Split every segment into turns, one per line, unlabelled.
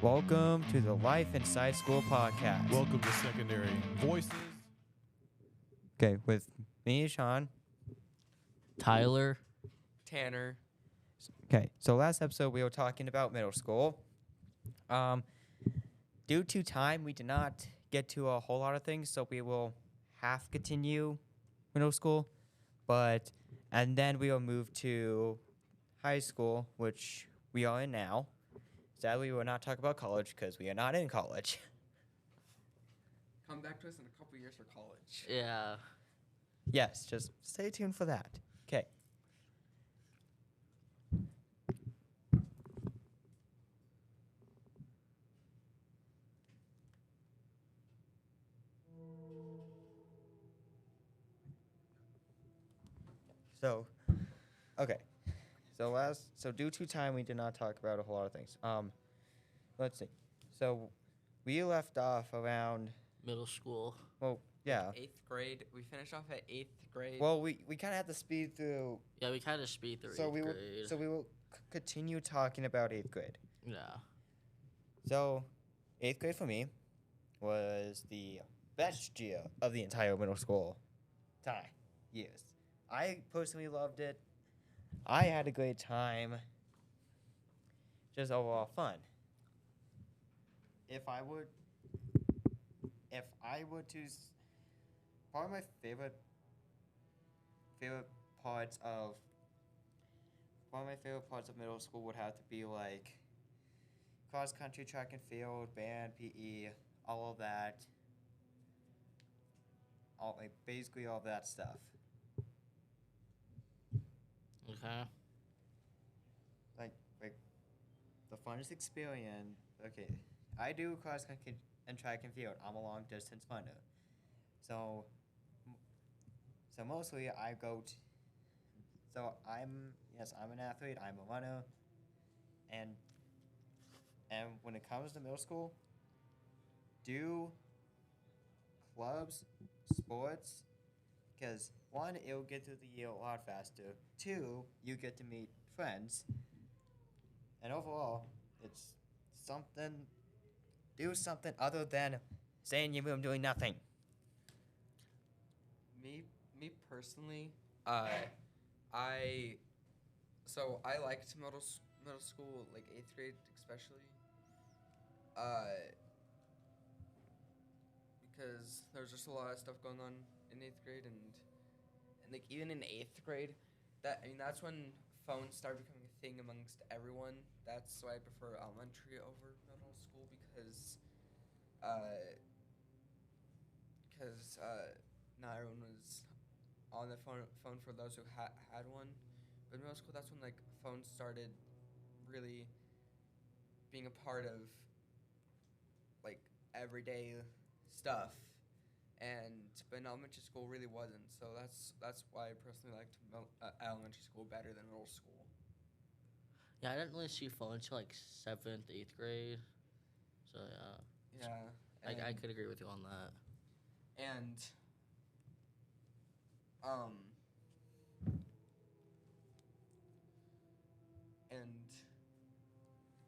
Welcome to the Life Inside School podcast.
Welcome to Secondary Voices.
Okay, with me, Sean.
Tyler.
Tanner.
Okay, so last episode we were talking about middle school. Due to time, we did not get to a whole lot of things, so we will half continue middle school, and then we will move to high school, which we are in now. Sadly, we will not talk about college because we are not in college.
Come back to us in a couple years for college.
Yeah.
Yes, just stay tuned for that. Okay. So, okay. So due to time, we did not talk about a whole lot of things. Let's see. So, we left off around.
Middle school.
Well, yeah.
8th grade. We finished off at 8th grade.
Well, we kind of had to speed through.
Yeah, we kind of speed through
So
eighth
we will.
grade.
So we will continue talking about 8th grade.
Yeah.
So, 8th grade for me was the best year of the entire middle school time years. I personally loved it. I had a great time. Just overall fun. If I were to, probably my favorite parts of middle school would have to be like cross country, track and field, band, PE, all of that. Basically all of that stuff.
Okay.
Like the funnest experience. Okay, I do cross country and track and field. I'm a long distance runner, so mostly I go. I'm an athlete. I'm a runner, and when it comes to middle school, do clubs, sports, because one, it'll get through the year a lot faster. Two, you get to meet friends. And overall, it's do something other than stay in your room doing nothing.
Me personally, I liked middle school, like 8th grade especially. Because there's just a lot of stuff going on in 8th grade and like even in 8th grade, that's when phones started becoming a thing amongst everyone. That's why I prefer elementary over middle school because not everyone was on the phone for those who had one. But in middle school, that's when like phones started really being a part of like everyday stuff. But in elementary school really wasn't, so that's why I personally liked elementary school better than middle school.
Yeah, I didn't really see phones until like 7th, 8th grade. So yeah.
Yeah.
I could agree with you on that.
And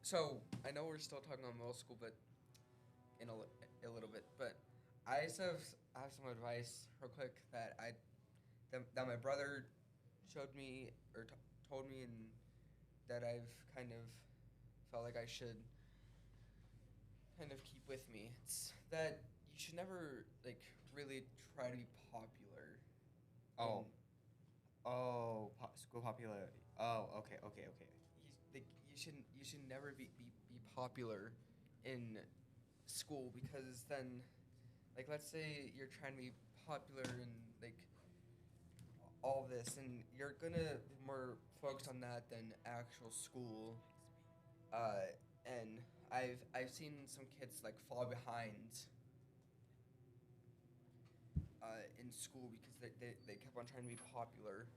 so I know we're still talking about middle school, but in a little bit, but I just have some advice real quick that my brother showed me or told me, and that I've kind of felt like I should kind of keep with me. It's that you should never like really try to be popular.
School popularity. Oh, okay.
You should never be popular in school, because then, like, let's say you're trying to be popular in like all this, and you're gonna be more focused on that than actual school. And I've seen some kids like fall behind in school because they kept on trying to be popular.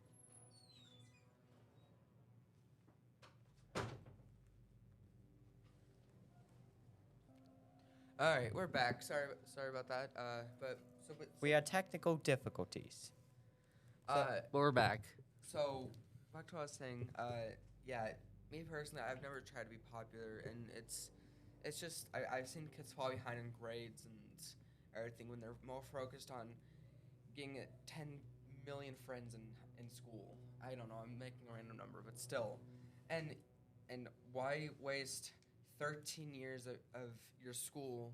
All right, we're back. Sorry about that.
We had technical difficulties.
But we're back.
So back to what I was saying. Yeah, me personally, I've never tried to be popular, and it's just I've seen kids fall behind in grades and everything when they're more focused on getting 10 million friends in school. I don't know, I'm making a random number, but still. And why waste 13 years of your school,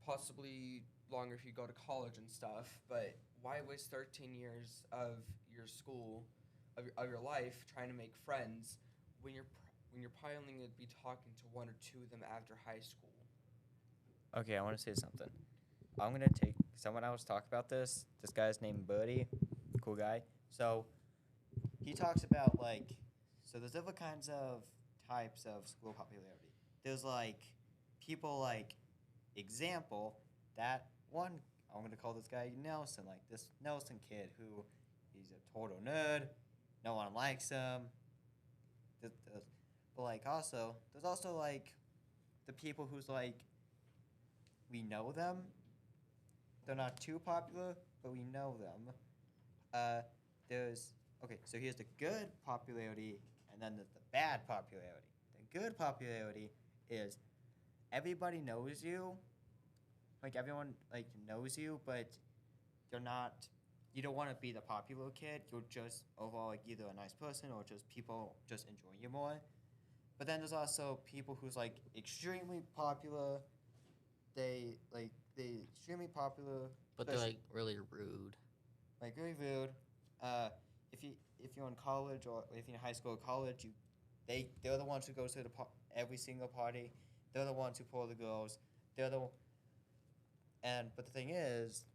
possibly longer if you go to college and stuff, but why waste 13 years of your school, of your life trying to make friends when you're probably only going to be talking to one or two of them after high school?
Okay, I want to say something. I'm gonna take someone else talk about this. This guy's named Buddy, cool guy. So he talks about like, so there's different kinds of types of school popularity. There's like people like, example, that one. I'm gonna call this guy Nelson, like this Nelson kid who he's a total nerd. No one likes him. But like also, there's also like the people who's like, we know them. They're not too popular, but we know them. There's okay. So here's the good popularity, and then there's the bad popularity. The good popularity is everybody knows you, like everyone like knows you, but you're not. You don't want to be the popular kid. You're just overall like either a nice person or just people just enjoy you more. But then there's also people who's like extremely popular. They extremely popular,
But they're
especially-
like really rude.
like really rude. If you're in college or if you're in high school or college, they're the ones who go to every single party. They're the ones who pull the girls. But the thing is,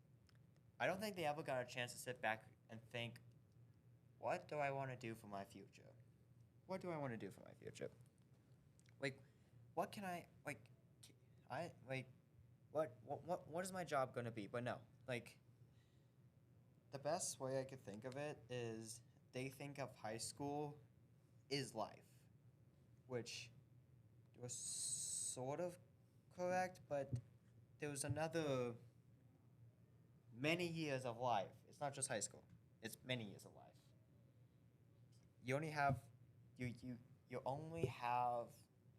I don't think they ever got a chance to sit back and think, what do I want to do for my future? What do I want to do for my future? Like, what can I like? I like, what is my job gonna be? But no, like, the best way I could think of it is they think of high school is life, which was sort of correct, but there was another many years of life. It's not just high school. It's many years of life. You only have you only have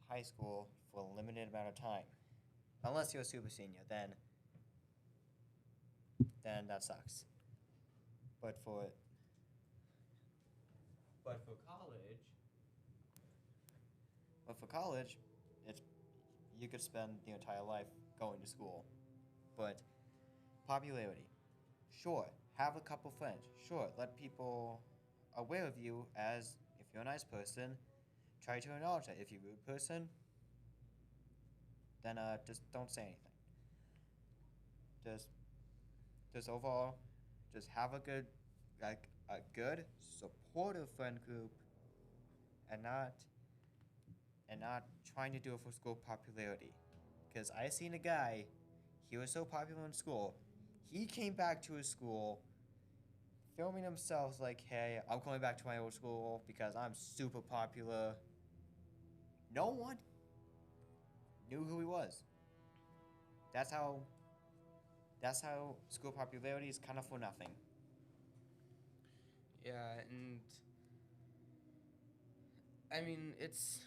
high school for a limited amount of time. Unless you're a super senior, then that sucks. But for college, it's you could spend the entire life going to school. But popularity, sure, have a couple friends. Sure, let people aware of you as if you're a nice person. Try to acknowledge that. If you're a rude person, then just don't say anything. Just overall, just have a good supportive friend group, and not trying to do it for school popularity. Because I seen a guy, he was so popular in school, he came back to his school, filming himself like, hey, I'm going back to my old school because I'm super popular. No one knew who he was. That's how school popularity is kind of for nothing.
Yeah, and I mean it's.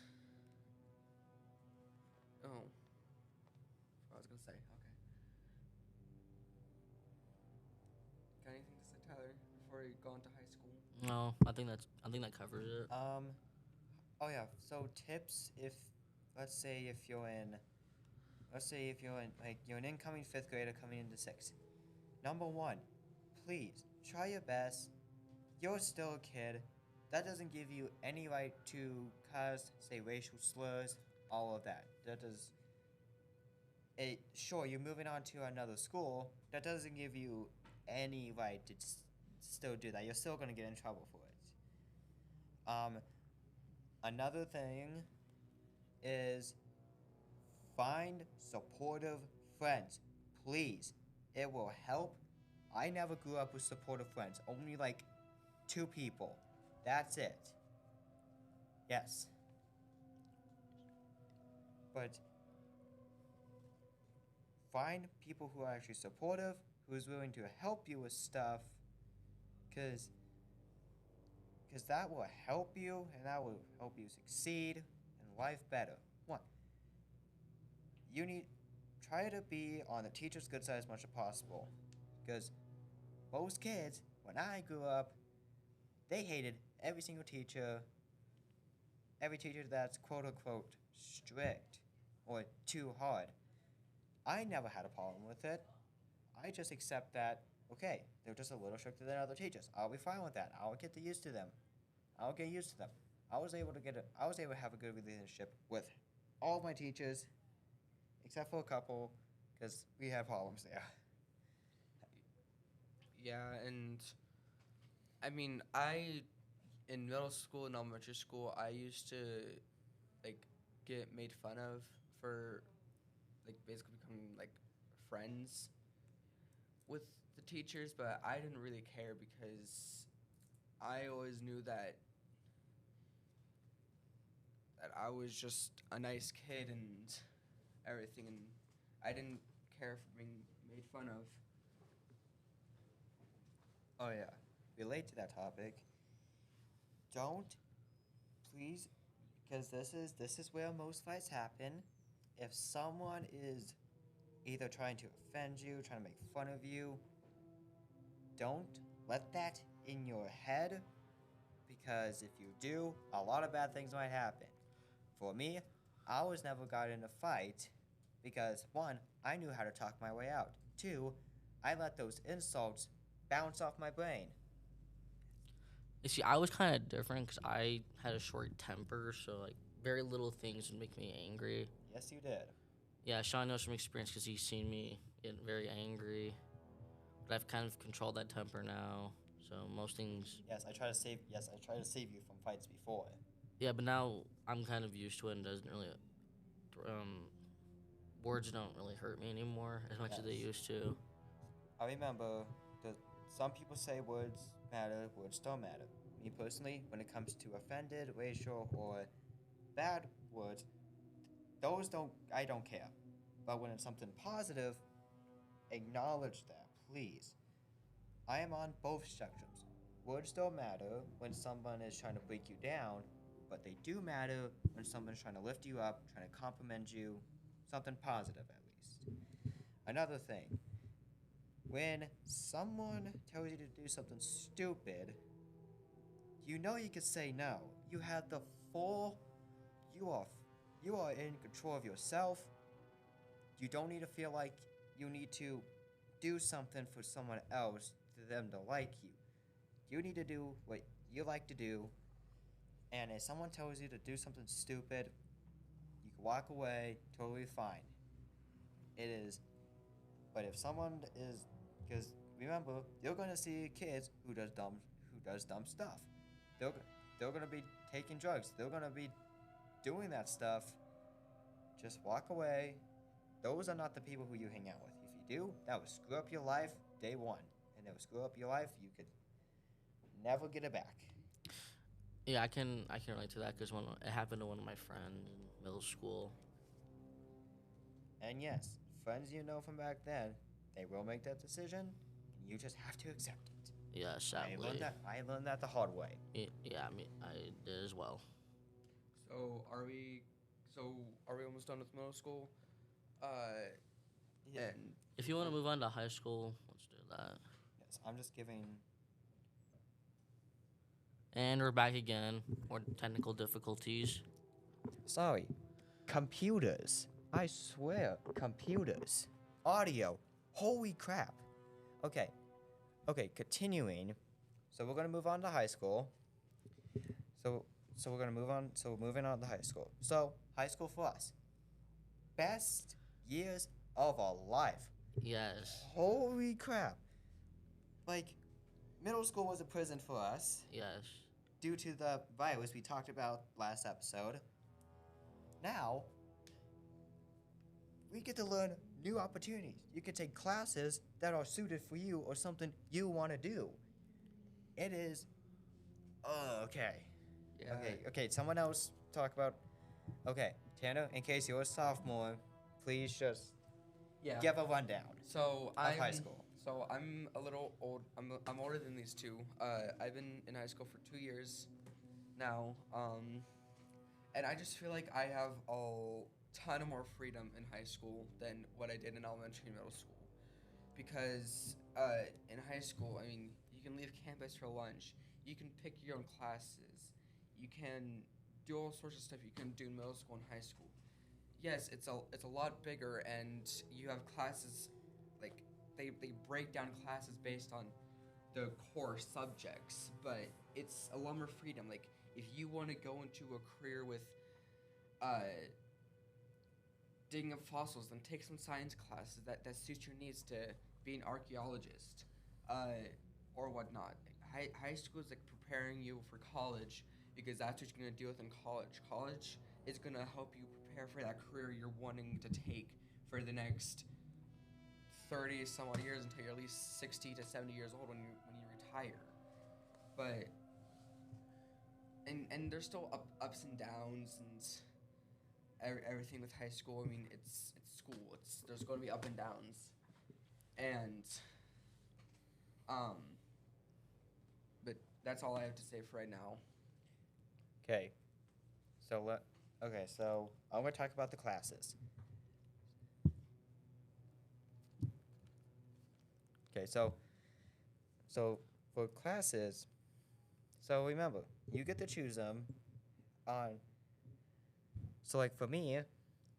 Oh, I was gonna say okay. Got anything to say, Tyler, before you go into high school?
No, I think that covers it.
Oh yeah. So tips if, let's say if you're in like you're an incoming fifth grader coming into sixth. Number one, please try your best. You're still a kid. That doesn't give you any right to cuss, say racial slurs, all of that. That does. Sure, you're moving on to another school. That doesn't give you any right to still do that. You're still gonna get in trouble for it. Another thing is find supportive friends, please. It will help. I never grew up with supportive friends. Only like 2 people. That's it. Yes. But find people who are actually supportive, who's willing to help you with stuff, because that will help you and that will help you succeed in life better. One, you need try to be on the teacher's good side as much as possible, because most kids, when I grew up, they hated every single teacher, every teacher that's quote unquote strict or too hard. I never had a problem with it. I just accept that, okay, they're just a little stricter than other teachers. I'll be fine with that. I'll get used to them. I'll get used to them. I was able to have a good relationship with all of my teachers, except for a couple, because we had problems there.
Yeah, and I mean, in middle school and elementary school, I used to like get made fun of for like basically becoming like friends with the teachers, but I didn't really care because I always knew that I was just a nice kid and everything, and I didn't care for being made fun of.
Oh yeah. Relate to that topic. Don't, please, because this is where most fights happen. If someone is either trying to offend you, trying to make fun of you, don't let that in your head, because if you do, a lot of bad things might happen. For me, I was never got in a fight because, one, I knew how to talk my way out. Two, I let those insults bounce off my brain.
You see, I was kind of different because I had a short temper, so like very little things would make me angry.
Yes, you did.
Yeah, Sean knows from experience because he's seen me get very angry, but I've kind of controlled that temper now. So most things,
Yes, I try to save. Yes, I try to save you from fights before.
yeah. But now I'm kind of used to it and doesn't really, words don't really hurt me anymore as much as they
Yes.
used to.
I remember that some people say words matter, words don't matter. Me personally, when it comes to offended, racial, or bad words, I don't care. But when it's something positive, acknowledge that, please. I am on both spectrums. Words don't matter when someone is trying to break you down, but they do matter when someone's trying to lift you up, trying to compliment you, something positive at least. Another thing, when someone tells you to do something stupid, you know you can say no. You have the full, you are in control of yourself. You don't need to feel like you need to do something for someone else for them to like you. You need to do what you like to do, and if someone tells you to do something stupid, you can walk away totally fine. It is, but if someone is, because remember, you're gonna see kids who does dumb stuff. They're they're gonna be taking drugs. They're gonna be doing that stuff. Just walk away. Those are not the people who you hang out with. If you do, that will screw up your life day one, and it will screw up your life. You could never get it back.
Yeah, I can relate to that because when it happened to one of my friends in middle school.
And yes, friends you know from back then, they will make that decision, and you just have to accept it.
Yeah, sadly.
I learned that the hard way.
Yeah, I mean, I did as well.
So are we? So are we almost done with middle school?
Yeah.
And
If you want to move on to high school, let's do that.
Yes, I'm just giving.
And we're back again. More technical difficulties.
Sorry. Computers. I swear, computers. Audio. Holy crap. Okay. Okay, continuing. So we're gonna move on to high school. So we're gonna move on. So we're moving on to high school. So high school for us. Best years of our life.
Yes.
Holy crap. Like, middle school was a prison for us
Yes.
due to the virus we talked about last episode. Now, we get to learn new opportunities. You can take classes that are suited for you or something you want to do. It is. Oh, okay.
yeah.
Okay, someone else talk about. Okay, Tanner, in case you're a sophomore, please just
Yeah.
give a rundown
So
of
I'm
high school.
So I'm a little old. I'm older than these two. I've been in high school for 2 years now. And I just feel like I have a ton of more freedom in high school than what I did in elementary and middle school. Because in high school, I mean, you can leave campus for lunch. You can pick your own classes. You can do all sorts of stuff you can do in middle school and high school. Yes, it's a lot bigger, and you have classes like they break down classes based on the core subjects, but it's a lot more freedom. Like if you want to go into a career with uh, digging up fossils, then take some science classes that suits your needs to be an archaeologist or whatnot. High school is like preparing you for college because that's what you're going to deal with in college. College is going to help you prepare for that career you're wanting to take for the next 30 some odd years until you're at least 60 to 70 years old when you retire. But and there's still ups and downs and everything with high school. I mean, it's school. There's going to be up and downs, and but that's all I have to say for right now.
Okay. So I'm going to talk about the classes. Okay, so for classes, so remember, you get to choose them on. So like for me,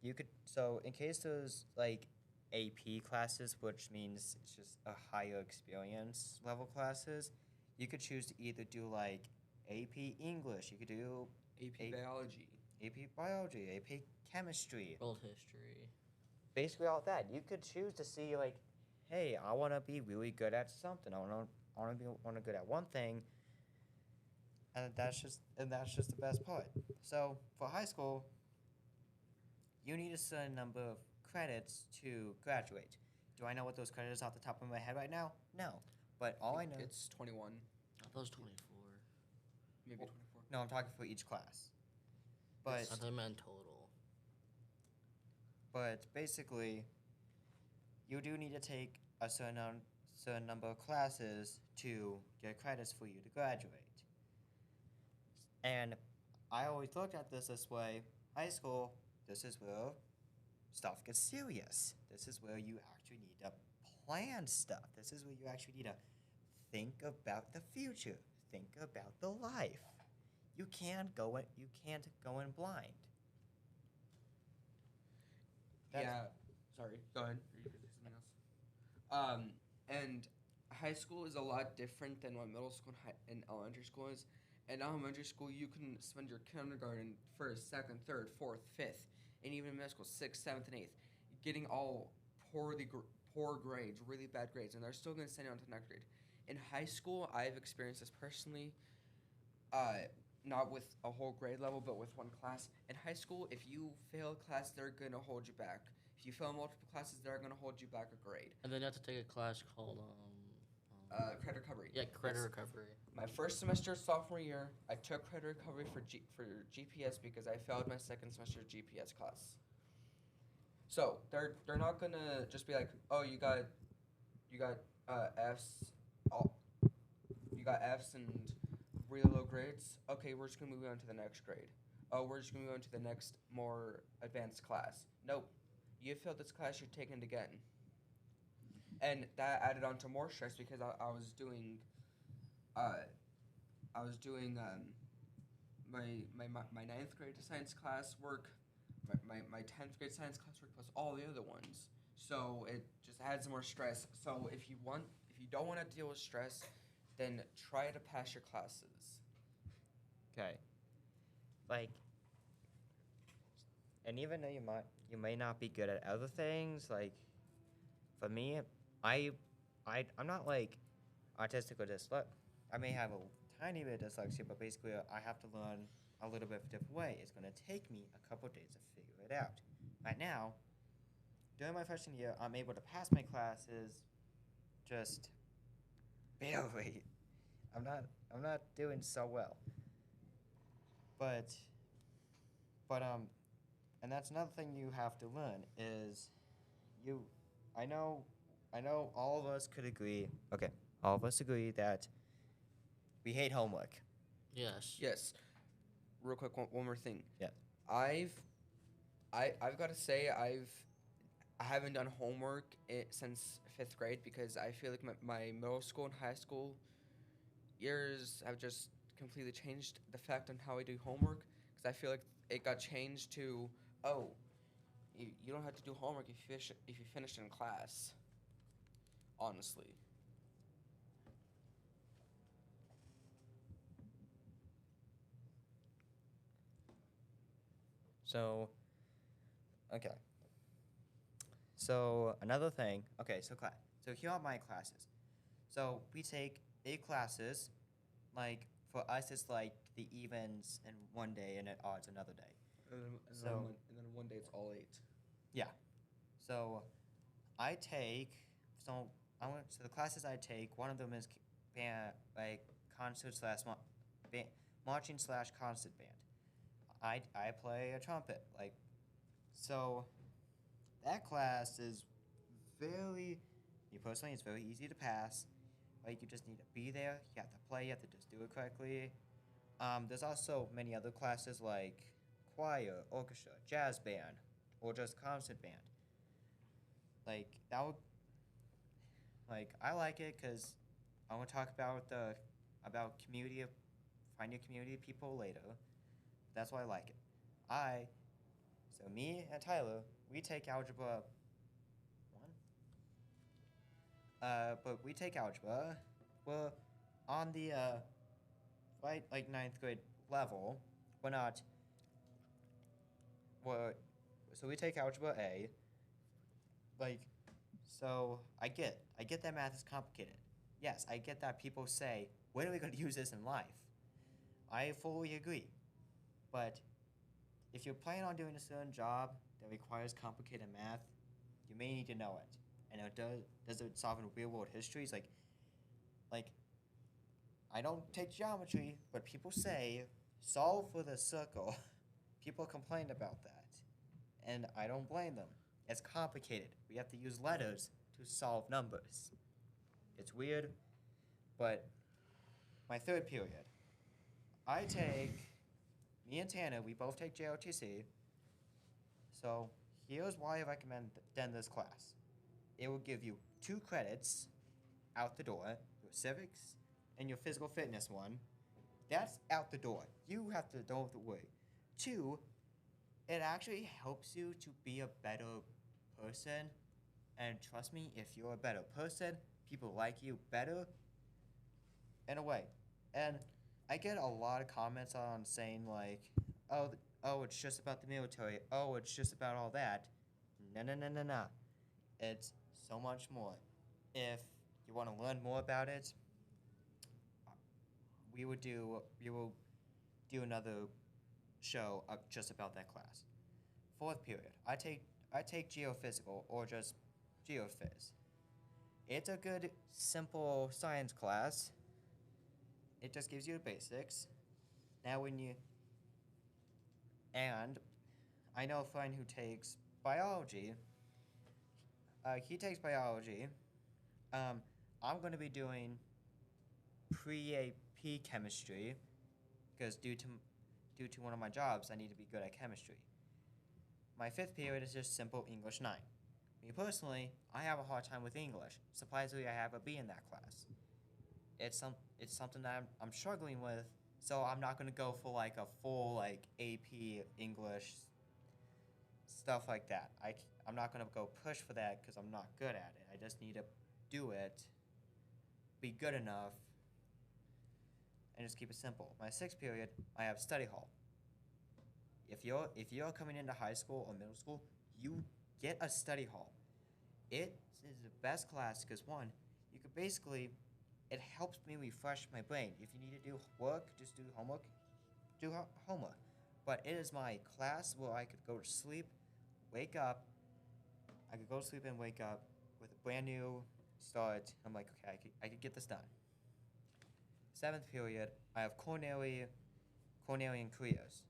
you could, so in case there's like AP classes, which means it's just a higher experience level classes, you could choose to either do like AP English, you could do
AP Biology.
AP Biology, AP Chemistry,
World history.
basically all that. You could choose to see like, hey, I want to be really good at something. I want to be good at one thing, and that's just the best part. So for high school, you need a certain number of credits to graduate. Do I know what those credits are off the top of my head right now? No, but all I know.
It's 21,
I thought it was 24.
maybe
Well,
24.
No, I'm talking for each class. But
I thought I meant total.
But basically, you do need to take a certain number of classes to get credits for you to graduate. And I always looked at this way. High school, this is where stuff gets serious. This is where you actually need to plan stuff. This is where you actually need to think about the future. Think about the life. You can't go in blind.
Yeah. Sorry. Go ahead. Or you could say something else. And high school is a lot different than what middle school and elementary school is. In elementary school, you can spend your kindergarten, first, second, third, fourth, fifth, and even in middle school, sixth, seventh, and eighth, getting all poor grades, really bad grades, and they're still going to send you on to the next grade. In high school, I've experienced this personally. Not with a whole grade level, but with one class. In high school, if you fail a class, they're going to hold you back. If you fail multiple classes, they're going to hold you back a grade.
And then you have to take a class called
Credit recovery.
yeah, credit
Yes.
recovery.
My first semester sophomore year, I took credit recovery for GPS because I failed my second semester GPS class. So they're not gonna just be like, oh, you got Fs, you got Fs and really low grades. Okay, we're just gonna move on to the next grade. Oh, we're just gonna move on to the next more advanced class. Nope, you failed this class, you're taking it again. And that added on to more stress because I was doing my ninth grade science class work, my 10th grade science class work plus all the other ones. So it just adds more stress. So if you don't want to deal with stress, then try to pass your classes.
Okay. Like, and even though you may not be good at other things, like, for me, I'm not like autistic or dyslexic. I may have a tiny bit of dyslexia, but basically I have to learn a little bit of a different way. It's going to take me a couple days to figure it out. Right now, during my freshman year, I'm able to pass my classes just barely. I'm not doing so well. But and that's another thing you have to learn is I know all of us could agree. Okay, all of us agree that we hate homework.
Yes.
Yes. Real quick, one more thing.
Yeah.
I've got to say I haven't done homework since 5th grade because I feel like my middle school and high school years have just completely changed the fact on how I do homework because I feel like it got changed to, oh, you don't have to do homework if you finished in class. Honestly.
So, okay. So another thing. Okay, so class. So here are my classes. So we take 8 classes. Like for us, it's like the evens in one day and at odds another day.
And then one day it's all 8.
Yeah. So I take. So So the classes I take. One of them is band, like concert slash marching slash concert band. I play a trumpet. Like, so that class is very, me personally, it's very easy to pass. Like, you just need to be there. You have to play. You have to just do it correctly. There's also many other classes like choir, orchestra, jazz band, or just concert band. Like that would, like I like it because I want to talk about community, finding community of people later. That's why I like it. So me and Tyler, we take algebra 1. But we take algebra. We're on the right like 9th grade level. We're not. So we take algebra A. Like, so I get that math is complicated. Yes, I get that people say, when are we going to use this in life? I fully agree. But if you're planning on doing a certain job that requires complicated math, you may need to know it. And does it solve in real world histories? Like I don't take geometry, but people say solve for the circle. People complain about that, and I don't blame them. It's complicated. We have to use letters to solve numbers. It's weird, but my 3rd period, me and Tanner, we both take JOTC. So here's why I recommend this class. It will give you 2 credits out the door, your civics and your physical fitness one. That's out the door. You have to don't have to worry. 2, it actually helps you to be a better person. And trust me, if you're a better person, people like you better in a way. And I get a lot of comments on saying like, oh, it's just about the military. Oh, it's just about all that. No. It's so much more. If you want to learn more about it, we will do another show just about that class. 4th period, I take geophysical or just geophys. It's a good simple science class. It just gives you the basics. Now and I know a friend who takes biology. He takes biology. I'm going to be doing pre-AP chemistry because due to one of my jobs, I need to be good at chemistry. My 5th period is just simple English 9. Me personally, I have a hard time with English. Surprisingly, I have a B in that class. It's something that I'm struggling with, so I'm not going to go for like a full like AP English stuff like that. I'm not going to go push for that because I'm not good at it. I just need to do it, be good enough, and just keep it simple. My 6th period, I have study hall. If you're coming into high school or middle school, you get a study hall. It is the best class because one, you could basically, it helps me refresh my brain. If you need to do work, just do homework, homework. But it is my class where I could go to sleep, wake up. I could go to sleep and wake up with a brand new start. I'm like, okay, I could get this done. 7th period, I have culinary and careers.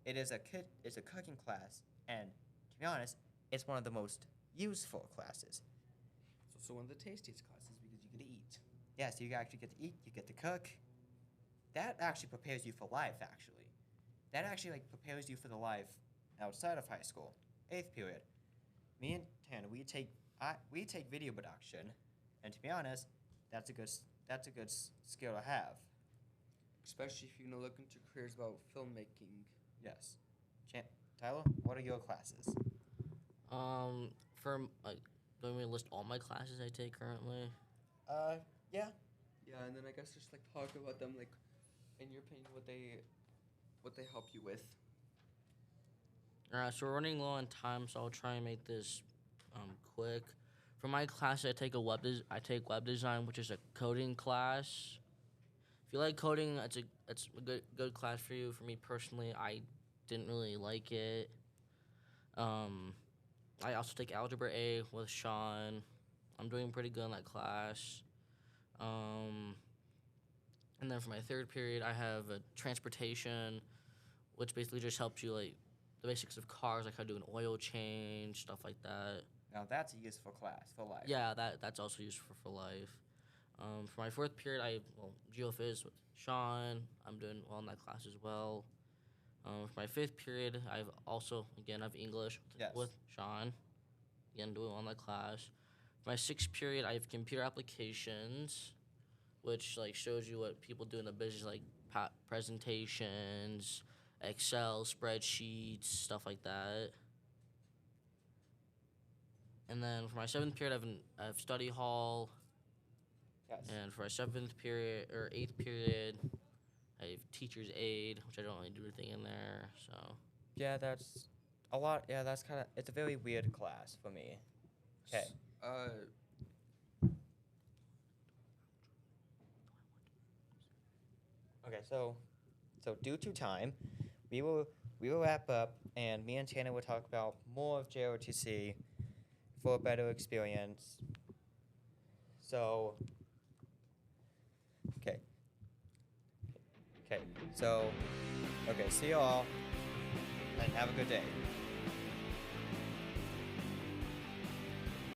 It's a cooking class, and to be honest, it's one of the most useful classes.
It's also one of the tastiest classes because you get to eat.
Yeah, so you actually get to eat, you get to cook. That actually prepares you for life, actually. That actually, like, prepares you for the life outside of high school. 8th period. Me and Tanner, we take video production, and to be honest, that's a good skill to have.
Especially if you're gonna look into careers about filmmaking.
Yes. Tyler, what are your classes?
For like, do you want me to list all my classes I take currently?
Yeah.
Yeah, and then I guess just like talk about them, like in your opinion, what they help you with.
Alright, so we're running low on time, so I'll try and make this quick. For my class, I take web design, which is a coding class. If you like coding, it's a good class for you. For me personally, I didn't really like it. I also take Algebra A with Sean. I'm doing pretty good in that class. And then for my 3rd period, I have transportation, which basically just helps you like the basics of cars, like how to do an oil change, stuff like that.
Now that's a useful class for life.
Yeah, that's also useful for life. For my 4th period, geophys with Sean. I'm doing well in that class as well. For my 5th period, I have English with Sean. Again, doing well in that class. For my 6th period, I have computer applications, which like shows you what people do in the business, like presentations, Excel, spreadsheets, stuff like that. And then for my 7th period, I have study hall.
Yes.
And for my 7th period or 8th period, I have teacher's aid, which I don't really do anything in there. So
Yeah, that's a lot. Yeah, that's kind of. It's a very weird class for me. Okay. Okay, so due to time, we will wrap up, and me and Tanner will talk about more of JROTC for a better experience. So, okay. So, see you all, and have a good day.